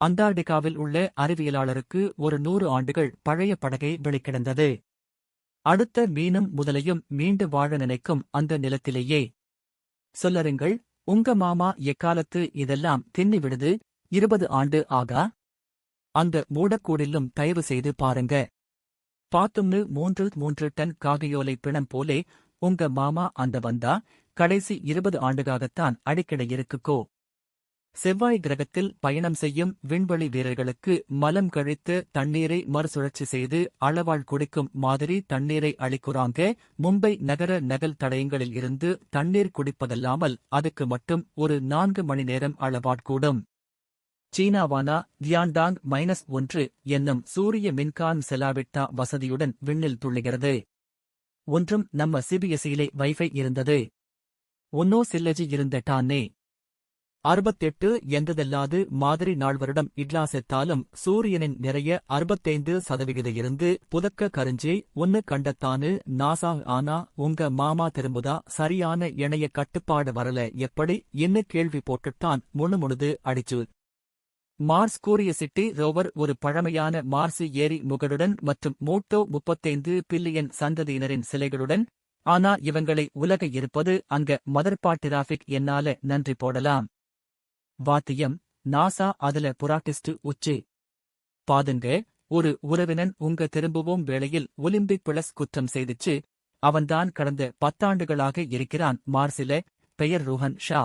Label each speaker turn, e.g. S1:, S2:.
S1: அண்டார்டிகாவில் உள்ள அறிவியலாளருக்கு ஒரு 100 ஆண்டுகள் பழைய படகை வெளிக்கிடந்தது. அடுத்த மீனும் முதலையும் மீண்டு வாழ நினைக்கும் அந்த நிலத்திலேயே. சொல்லருங்கள், உங்க மாமா எக்காலத்து இதெல்லாம் தின்னி விடுது, 20 ஆண்டு ஆகா? அந்த மூடக்கூடிலும் தயவு செய்து பாருங்க. பாத்தும்னு 3 டன் காகியோலை பிணம் போலே உங்க மாமா அந்த வந்தா, கடைசி 20 ஆண்டுகாகத்தான் அடிக்கடி இருக்குக்கோ. செவ்வாய் கிரகத்தில் பயணம் செய்யும் விண்வெளி வீரர்களுக்கு மலம் கழித்து தண்ணீரை மறுசுழற்சி செய்து அளவாள் குடிக்கும் மாதிரி தண்ணீரை அளிக்குறாங்க. மும்பை நகர நகல் தடயங்களில் இருந்து தண்ணீர் குடிப்பதல்லாமல் அதுக்கு மட்டும் ஒரு 4 மணி நேரம் அளவாட்கூடும். சீனாவானா தியான்டாங் -1 என்னும் சூரிய மின்கான் செலாவிட்டா வசதியுடன் விண்ணில் துள்ளுகிறது. ஒன்றும் நம்ம சிபிஎஸ்இலே வைஃபை இருந்தது. ஒன்னோ சில்லஜி இருந்த டானே. 68 என்றதல்லாது மாதிரி நாள்வருடம் இட்லா செத்தாலும் சூரியனின் நிறைய 65% இருந்து புதக்க கரிஞ்சே ஒன்னு கண்டத்தானு நாசா. ஆனா உங்க மாமா திரும்புதா சரியான இணைய கட்டுப்பாடு வரல எப்படி என்ன கேள்வி போட்டுத்தான் முணுமுணுது அடிச்சு. மார்ஸ் கூரியசிட்டி ரோவர் ஒரு பழமையான மார்சு ஏரி முகடுடன் மற்றும் மோட்டோ 35 பில்லியன் சந்ததியினரின் சிலைகளுடன். ஆனா இவங்களை உலக இருப்பது அங்க மதர்பாட்டிராஃபிக் என்னால நன்றி போடலாம். வாத்தியம் நாசா அதுல புராட்டிஸ்ட் உச்சி. பாதுங்க, ஒரு உறவினன் உங்க திரும்புவோம் வேளையில் ஒலிம்பிக் பிளஸ் குற்றம் செய்துச்சு. அவன்தான் கடந்த 10 ஆண்டுகளாக இருக்கிறான் மார்சில. பெயர் ருஹன் ஷா.